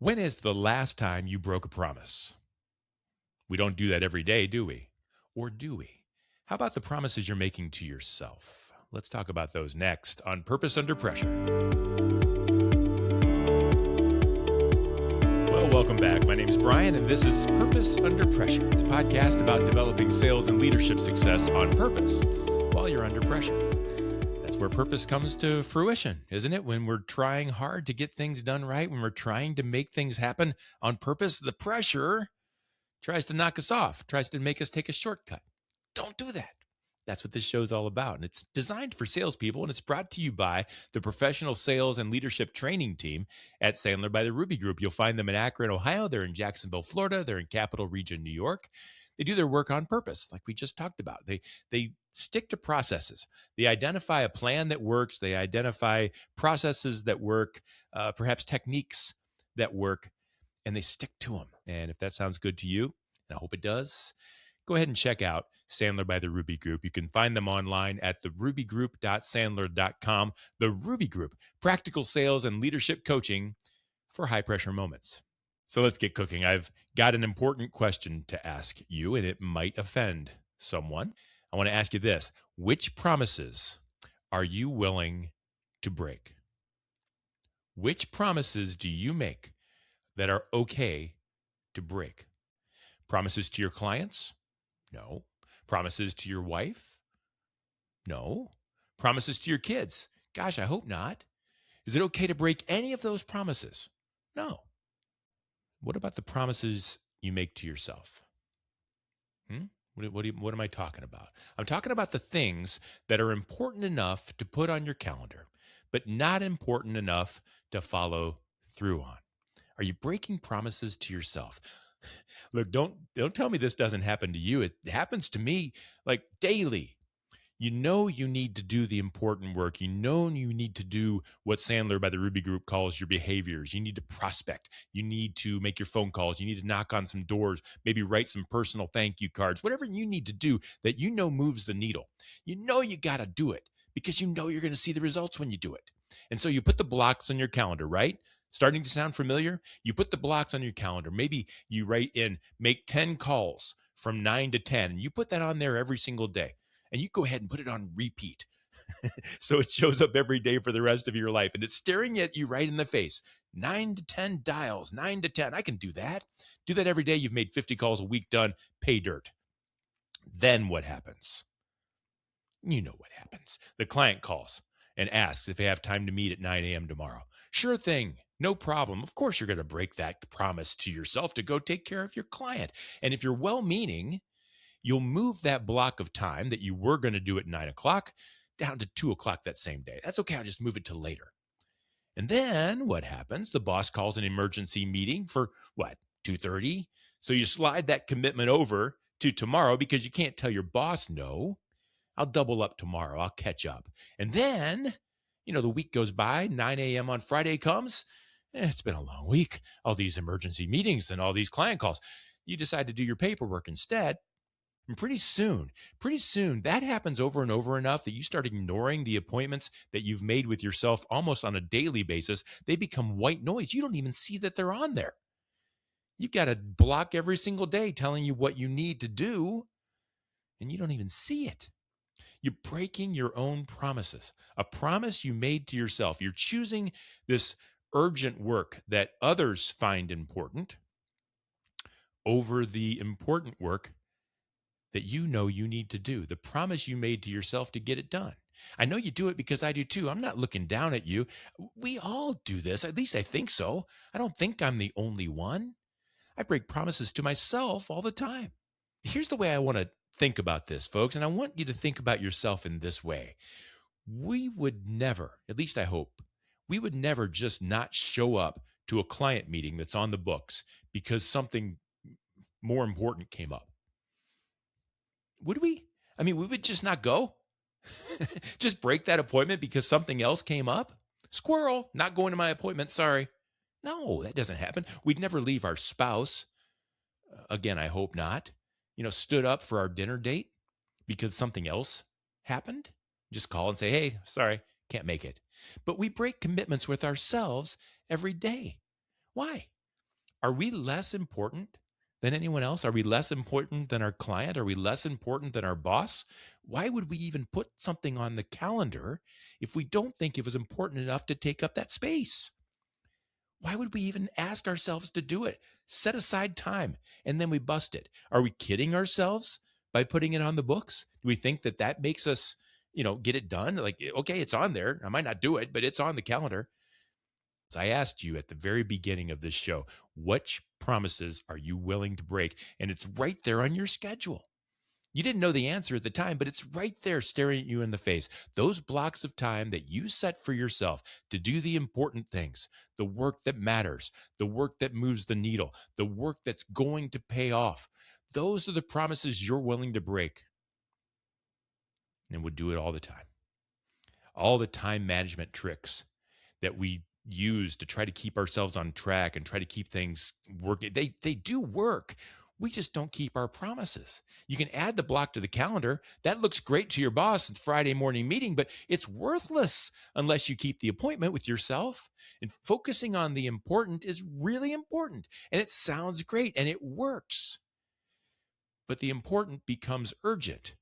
When is the last time you broke a promise? We don't do that every day, do we? Or do we? How about the promises you're making to yourself? Let's talk about those next on Purpose Under Pressure. Well, welcome back. My name is Brian, and this is Purpose Under Pressure. It's a podcast about developing sales and leadership success on purpose while you're under pressure. That's where purpose comes to fruition, isn't it? When we're trying hard to get things done right, when we're trying to make things happen on purpose, the pressure tries to knock us off, tries to make us take a shortcut. Don't do that. That's what this show is all about. And it's designed for salespeople, and it's brought to you by the professional sales and leadership training team at Sandler by the Ruby Group. You'll find them in Akron, Ohio. They're in Jacksonville, Florida. They're in Capital Region, New York. They do their work on purpose, like we just talked about. They stick to processes. They identify a plan that works. They identify processes that work, perhaps techniques that work, and they stick to them. And if that sounds good to you, and I hope it does, go ahead and check out Sandler by the Ruby Group. You can find them online at therubygroup.sandler.com. The Ruby Group, practical sales and leadership coaching for high pressure moments. So let's get cooking. I've got an important question to ask you, and it might offend someone. I want to ask you this. Which promises are you willing to break? Which promises do you make that are okay to break? Promises to your clients? No. Promises to your wife? No. Promises to your kids? Gosh, I hope not. Is it okay to break any of those promises? No. What about the promises you make to yourself? What am I talking about? I'm talking about the things that are important enough to put on your calendar, but not important enough to follow through on. Are you breaking promises to yourself? Look, don't tell me this doesn't happen to you. It happens to me like daily. You know you need to do the important work. You know you need to do what Sandler by the Ruby Group calls your behaviors. You need to prospect. You need to make your phone calls. You need to knock on some doors, maybe write some personal thank you cards, whatever you need to do that you know moves the needle. You know you got to do it because you know you're going to see the results when you do it. And so you put the blocks on your calendar, right? Starting to sound familiar? You put the blocks on your calendar. Maybe you write in, make 10 calls from 9 to 10, and you put that on there every single day. And you go ahead and put it on repeat. So it shows up every day for the rest of your life. And it's staring at you right in the face. 9 to 10 dials, 9 to 10. I can do that. Do that every day. You've made 50 calls a week, done. Pay dirt. Then what happens? You know what happens. The client calls and asks if they have time to meet at 9 a.m. tomorrow. Sure thing. No problem. Of course, you're going to break that promise to yourself to go take care of your client. And if you're well-meaning, you'll move that block of time that you were going to do at 9 o'clock down to 2 o'clock that same day. That's okay. I'll just move it to later. And then what happens? The boss calls an emergency meeting for 2:30? So you slide that commitment over to tomorrow because you can't tell your boss no. I'll double up tomorrow. I'll catch up. And then, the week goes by, 9 a.m. on Friday comes. It's been a long week. All these emergency meetings and all these client calls. You decide to do your paperwork instead. And pretty soon, that happens over and over enough that you start ignoring the appointments that you've made with yourself almost on a daily basis. They become white noise. You don't even see that they're on there. You've got a block every single day telling you what you need to do, and you don't even see it. You're breaking your own promises, a promise you made to yourself. You're choosing this urgent work that others find important over the important work that you know you need to do, the promise you made to yourself to get it done. I know you do it because I do too. I'm not looking down at you. We all do this. At least I think so. I don't think I'm the only one. I break promises to myself all the time. Here's the way I want to think about this, folks, and I want you to think about yourself in this way. We would never, at least I hope, we would never just not show up to a client meeting that's on the books because something more important came up. Would we? I mean, we would just not go? Just break that appointment because something else came up? Squirrel, not going to my appointment, sorry. No, that doesn't happen. We'd never leave our spouse. Again, I hope not. Stood up for our dinner date because something else happened. Just call and say, hey, sorry, can't make it. But we break commitments with ourselves every day. Why? Are we less important than anyone else? Are we less important than our client? Are we less important than our boss? Why would we even put something on the calendar if we don't think it was important enough to take up that space? Why would we even ask ourselves to do it? Set aside time and then we bust it. Are we kidding ourselves by putting it on the books? Do we think that that makes us, get it done? Like, okay, it's on there. I might not do it, but it's on the calendar. So I asked you at the very beginning of this show, which promises are you willing to break? And it's right there on your schedule. You didn't know the answer at the time, but it's right there staring at you in the face. Those blocks of time that you set for yourself to do the important things, the work that matters, the work that moves the needle, the work that's going to pay off. Those are the promises you're willing to break and would do it all the time. All the time management tricks that we use to try to keep ourselves on track and try to keep things working, they do work. We just don't keep our promises. You can add the block to the calendar. That looks great to your boss at Friday morning meeting, but it's worthless unless you keep the appointment with yourself. And focusing on the important is really important. And it sounds great and it works. But the important becomes urgent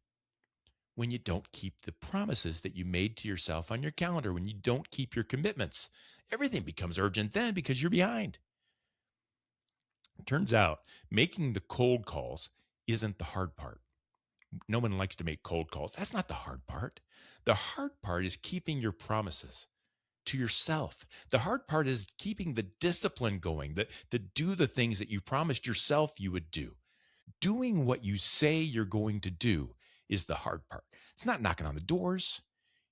when you don't keep the promises that you made to yourself on your calendar, when you don't keep your commitments. Everything becomes urgent then because you're behind. It turns out making the cold calls isn't the hard part. No one likes to make cold calls. That's not the hard part. The hard part is keeping your promises to yourself. The hard part is keeping the discipline going, to do the things that you promised yourself you would do. Doing what you say you're going to do is the hard part. It's not knocking on the doors.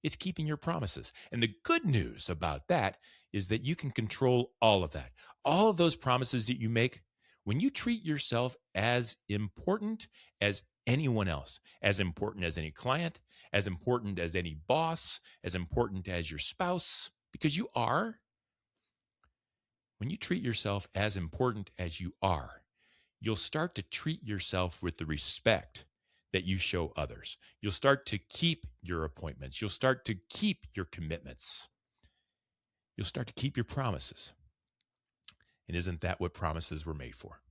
It's keeping your promises. And the good news about that is that you can control all of that. All of those promises that you make, when you treat yourself as important as anyone else, as important as any client, as important as any boss, as important as your spouse, because you are, when you treat yourself as important as you are, you'll start to treat yourself with the respect that you show others. You'll start to keep your appointments. You'll start to keep your commitments. You'll start to keep your promises. And isn't that what promises were made for?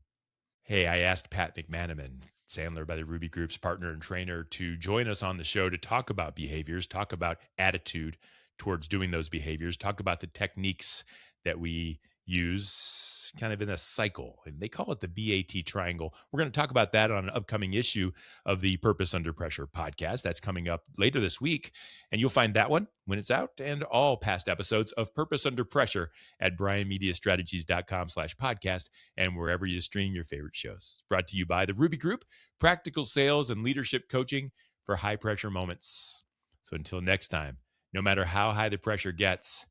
Hey, I asked Pat McManaman, Sandler by the Ruby Group's partner and trainer, to join us on the show to talk about behaviors, talk about attitude towards doing those behaviors, talk about the techniques that we use kind of in a cycle. And they call it the BAT triangle. We're going to talk about that on an upcoming issue of the Purpose Under Pressure podcast. That's coming up later this week. And you'll find that one when it's out and all past episodes of Purpose Under Pressure at brianmediastrategies.com/podcast and wherever you stream your favorite shows. It's brought to you by the Ruby Group, practical sales and leadership coaching for high pressure moments. So until next time, no matter how high the pressure gets,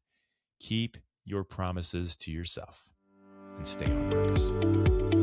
keep your promises to yourself and stay on purpose.